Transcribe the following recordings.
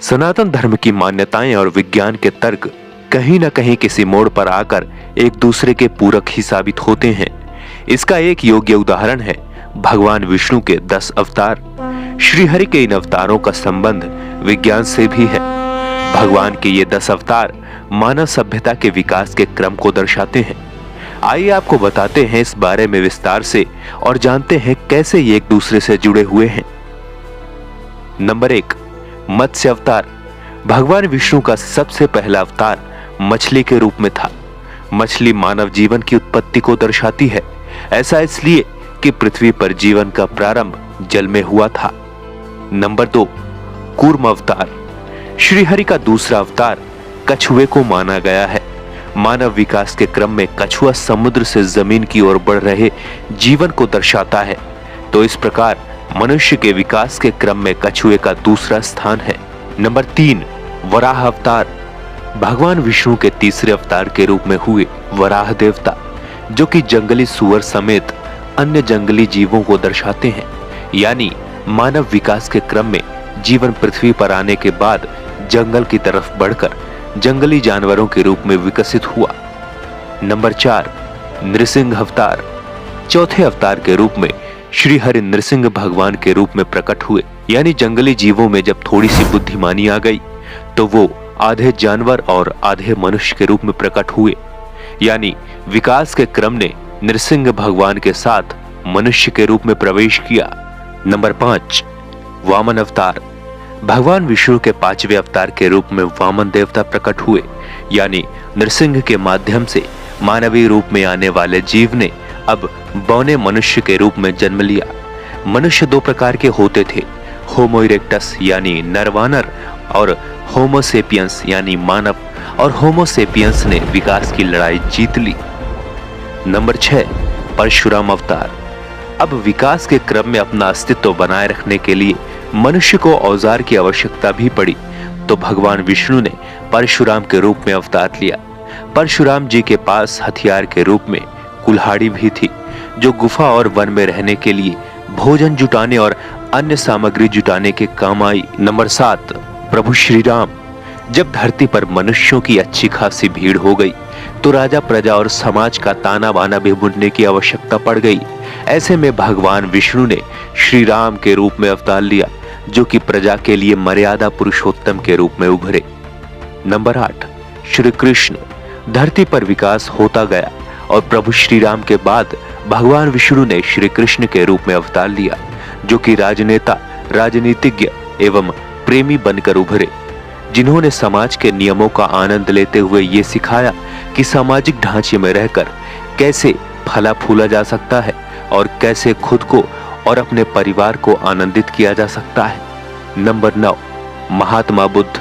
सनातन धर्म की मान्यताएं और विज्ञान के तर्क कहीं न कहीं किसी मोड़ पर आकर एक दूसरे के पूरक ही साबित होते हैं। इसका एक योग्य उदाहरण है भगवान विष्णु के 10 अवतार। श्रीहरि के इन अवतारों का संबंध विज्ञान से भी है। भगवान के ये 10 अवतार मानव सभ्यता के विकास के क्रम को दर्शाते हैं। आइए आपको बताते हैं इस बारे में विस्तार से और जानते हैं कैसे ये एक दूसरे से जुड़े हुए हैं। नंबर 1, मत्स्य अवतार। भगवान विष्णु का सबसे पहला अवतार मछली के रूप में था। मछली मानव जीवन की उत्पत्ति को दर्शाती है। ऐसा इसलिए कि पृथ्वी पर जीवन का प्रारंभ जल में हुआ था। नंबर 2, कूर्म अवतार। श्रीहरि का दूसरा अवतार कछुए को माना गया है। मानव विकास के क्रम में कछुआ समुद्र से जमीन की ओर बढ़ रहे जीवन को दर्शाता है, तो इस प्रकार मनुष्य के विकास के क्रम में कछुए का दूसरा स्थान है। नंबर 3, वराह अवतार। भगवान विष्णु के तीसरे अवतार के रूप में हुए वराह देवता, जो कि जंगली सुअर समेत अन्य जंगली जीवों को दर्शाते हैं। यानी मानव विकास के क्रम में जीवन पृथ्वी पर आने के बाद जंगल की तरफ बढ़कर जंगली जानवरों के रूप में विकसित हुआ। नंबर 4, नृसिंह अवतार। चौथे अवतार के रूप में श्री हरि नृसिंह भगवान के रूप में प्रकट हुए। यानी जंगली जीवों में जब थोड़ी सी बुद्धिमानी आ गई तो वो आधे जानवर और आधे मनुष्य के रूप में प्रकट हुए। यानी विकास के क्रम ने नृसिंह भगवान के साथ मनुष्य के रूप में प्रवेश किया। नंबर 5, वामन अवतार। भगवान विष्णु के 5वें अवतार के रूप में वामन देवता प्रकट हुए। यानी नृसिंह के माध्यम से मानवीय रूप में आने वाले जीव ने अब बौने मनुष्य के रूप में जन्म लिया। मनुष्य 2 प्रकार के होते थे, होमो इरेक्टस यानी नरवानर और होमो सेपियंस यानी मानव, और होमो सेपियंस ने विकास की लड़ाई जीत ली। नंबर 6, परशुराम अवतार। अब विकास के क्रम में अपना अस्तित्व बनाए रखने के लिए मनुष्य को औजार की आवश्यकता भी पड़ी, तो भगवान विष्णु ने परशुराम के रूप में अवतार लिया। परशुराम जी के पास हथियार के रूप में कुल्हाड़ी भी थी, जो गुफा और वन में रहने के लिए भोजन जुटाने और अन्य सामग्री जुटाने के काम आई। नंबर 7, प्रभु श्री राम। जब धरती पर मनुष्यों की अच्छी खासी भीड़ हो गई तो राजा प्रजा और समाज का ताना बाना भी बुनने की आवश्यकता पड़ गई। ऐसे में भगवान विष्णु ने श्री राम के रूप में अवतार लिया, जो कि प्रजा के लिए मर्यादा पुरुषोत्तम के रूप में उभरे। नंबर 8, श्री कृष्ण। धरती पर विकास होता गया और प्रभु श्री राम के बाद भगवान विष्णु ने श्री कृष्ण के रूप में अवतार लिया, जो कि राजनेता, राजनीतिज्ञ एवं प्रेमी बनकर उभरे, जिन्होंने समाज के नियमों का आनंद लेते हुए ये सिखाया कि सामाजिक ढांचे में रहकर कैसे फला फूला जा सकता है और कैसे खुद को और अपने परिवार को आनंदित किया जा सकता है। नंबर 9, महात्मा बुद्ध।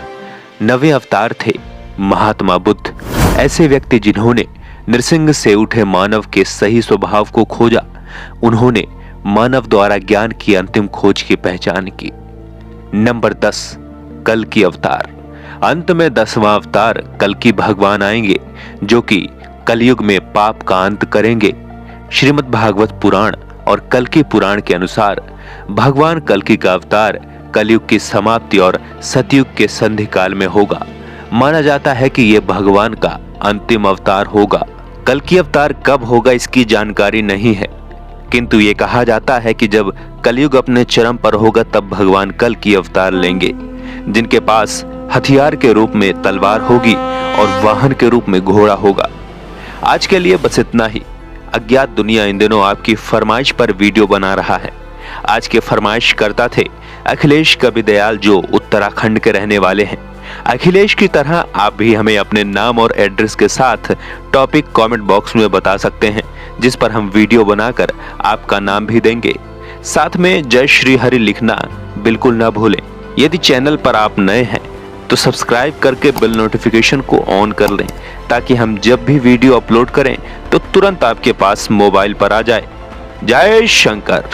9वें अवतार थे महात्मा बुद्ध, ऐसे व्यक्ति जिन्होंने नृसिंह से उठे मानव के सही स्वभाव को खोजा। उन्होंने मानव द्वारा ज्ञान की अंतिम खोज की पहचान की। नंबर 10, कल्कि अवतार। अंत में 10वां अवतार कल्कि भगवान आएंगे, जो कि कलयुग में पाप का अंत करेंगे। श्रीमद् भागवत पुराण और कल्कि पुराण के अनुसार भगवान कल्कि का अवतार कलयुग की समाप्ति और सतयुग के संधि काल में होगा। माना जाता है कि यह भगवान का अंतिम अवतार होगा। कल्कि अवतार कब होगा इसकी जानकारी नहीं है, किंतु ये कहा जाता है कि जब कलयुग अपने चरम पर होगा तब भगवान कल्कि अवतार लेंगे, जिनके पास हथियार के रूप में तलवार होगी और वाहन के रूप में घोड़ा होगा। आज के लिए बस इतना ही। अज्ञात दुनिया इन दिनों आपकी फरमाइश पर वीडियो बना रहा है। आज के फरमाइश करता थे अखिलेश कविदयाल, जो उत्तराखंड के रहने वाले हैं। अखिलेश की तरह आप भी हमें अपने नाम और एड्रेस के साथ टॉपिक कमेंट बॉक्स में बता सकते हैं, जिस पर हम वीडियो बनाकर आपका नाम भी देंगे। साथ में जय श्री हरि लिखना बिल्कुल ना भूलें। यदि चैनल पर आप नए हैं तो सब्सक्राइब करके बेल नोटिफिकेशन को ऑन कर लें, ताकि हम जब भी वीडियो अपलोड करें तो तुरंत आपके पास मोबाइल पर आ जाए। जय शंकर।